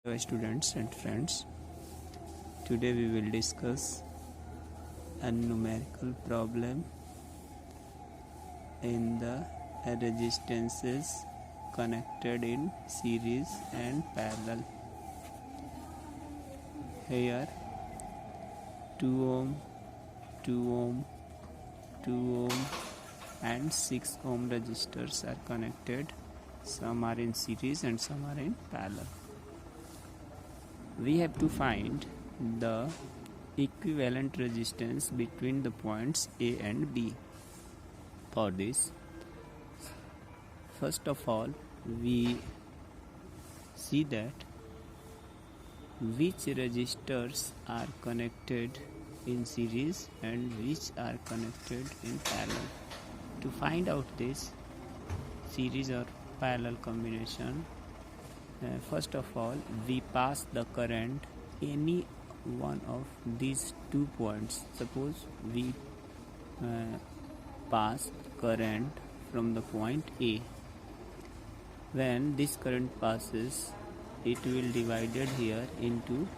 Hello students and friends, today we will discuss a numerical problem in the resistances connected in series and parallel. Here 2 ohm, 2 ohm, 2 ohm and 6 ohm resistors are connected. Some are in series and some are in parallel. We have to find the equivalent resistance between the points A and B. For this, first of all, we see that which resistors are connected in series and which are connected in parallel. To find out this series or parallel combination, first of all, we pass the current any one of these 2 points. Suppose we pass current from the point A. When this current passes, it will divided here into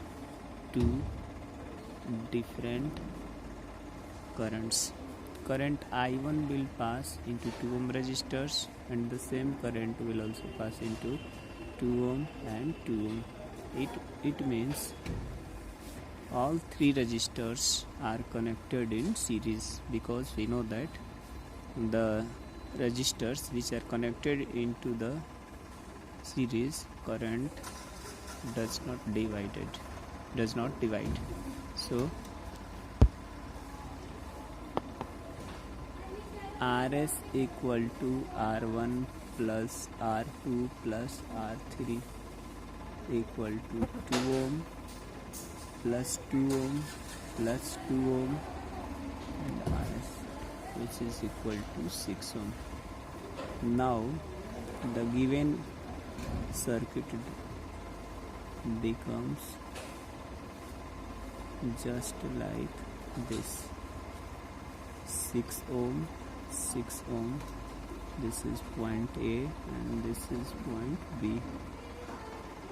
2 different currents. Current I1 will pass into 2 ohm resistors, and the same current will also pass into 2 ohm and 2 ohm. It means all 3 resistors are connected in series, because we know that the resistors which are connected into the series, current does not divide. So Rs equal to R1 plus R2 plus R3 equal to 2 ohm plus 2 ohm plus 2 ohm and Rs, which is equal to 6 ohm. Now the given circuit becomes just like this: 6 ohm, 6 ohm, this is point A and this is point B.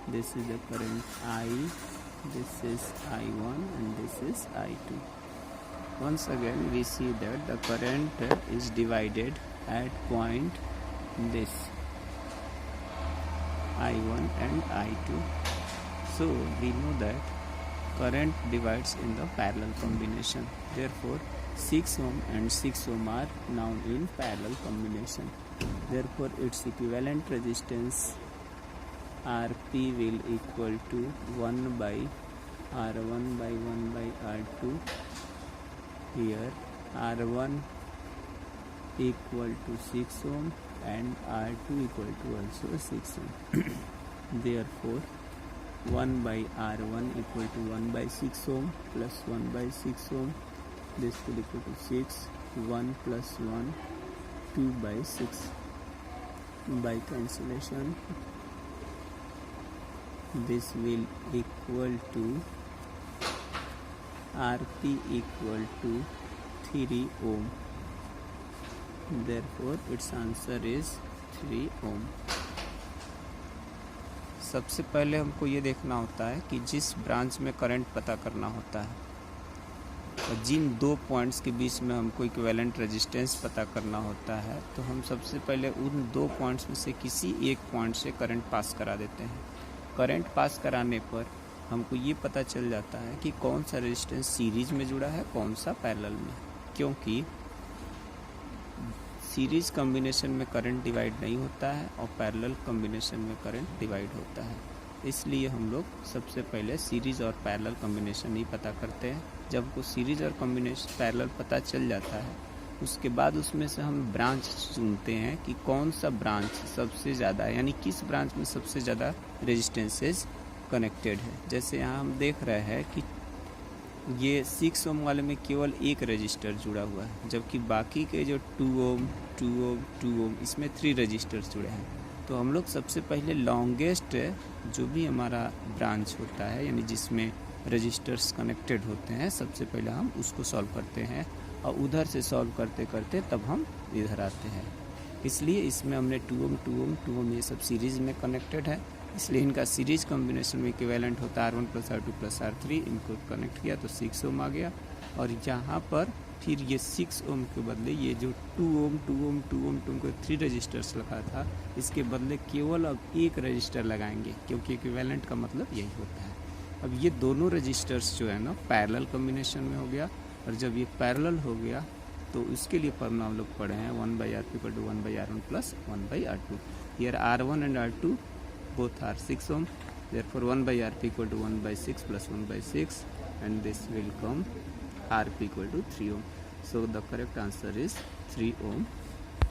This is the current I, this is I1 and this is I2. Once again we see that the current is divided at point this, I1 and I2. So we know that current divides in the parallel combination. Therefore 6 ohm and 6 ohm are now in parallel combination. Therefore its equivalent resistance Rp will equal to 1 by R1 by 1 by R2. Here R1 equal to 6 ohm and R2 equal to also 6 ohm. Therefore 1 by R1 equal to 1 by 6 ohm plus 1 by 6 ohm. This will equal to 6, 1 plus 1, 2 by 6. By cancellation, this will equal to Rp equal to 3 ohm. Therefore its answer is 3 ohm. सबसे पहले हमको ये देखना होता है कि जिस branch में करंट पता करना होता है और जिन 2 पॉइंट्स के बीच में हमको इक्विवेलेंट रेजिस्टेंस पता करना होता है, तो हम सबसे पहले उन 2 पॉइंट्स में से किसी एक पॉइंट से करंट पास करा देते हैं। करंट पास कराने पर हमको ये पता चल जाता है कि कौन सा रेजिस्टेंस सीरीज में जुड़ा है, कौन सा पैरेलल में, क्योंकि सीरीज कॉम्बिनेशन में करंट डिवाइड नहीं होता है और पैरेलल कॉम्बिनेशन में करंट डिवाइड होता है। इसलिए हम लोग सबसे पहले सीरीज और पैरेलल कॉम्बिनेशन ही पता करते हैं। जब हमको सीरीज और कॉम्बिनेशन पैरेलल पता चल जाता है, उसके बाद उसमें से हम ब्रांच चुनते हैं कि कौन सा ब्रांच सबसे ज़्यादा, यानी किस ब्रांच में सबसे ज़्यादा रेजिस्टेंसेस कनेक्टेड है। जैसे यहाँ हम देख रहे हैं कि ये 6 ओम वाले में केवल एक रजिस्टर जुड़ा हुआ है, जबकि बाकी के जो 2 ओम, 2 ओम, 2 ओम, इसमें 3 रजिस्टर्स जुड़े हैं। तो हम लोग सबसे पहले लॉन्गेस्ट जो भी हमारा ब्रांच होता है, यानी जिसमें रजिस्टर्स कनेक्टेड होते हैं, सबसे पहले हम उसको सॉल्व करते हैं और उधर से सॉल्व करते करते तब हम इधर आते हैं। इसलिए इसमें हमने 2 ओम, 2 ओम, 2 ओम ये सब सीरीज़ में कनेक्टेड है इसलिए इनका सीरीज कॉम्बिनेशन में इक्विवेलेंट होता है R1 + R2 + R3। इनको कनेक्ट किया तो 6 ओम आ गया। और यहाँ पर फिर ये 6 ओम के बदले ये जो 2 ओम 2 ओम 2 ओम 2 को 3 रजिस्टर्स लगा था, इसके बदले केवल अब एक रजिस्टर लगाएंगे, क्योंकि इक्विवेलेंट का मतलब यही होता है। अब ये दोनों रजिस्टर्स जो है ना पैरेलल कॉम्बिनेशन में हो गया। और जब ये पैरेलल हो गया तो उसके लिए फॉर्मूला हम लोग पढ़े हैं 1/R2 = 1/R1 + 1/R2। Here R1 and R2 both are 6 ohm, therefore 1/Rp = 1/6 + 1/6, and this will come Rp = 3 ohm. So the correct answer is 3 ohm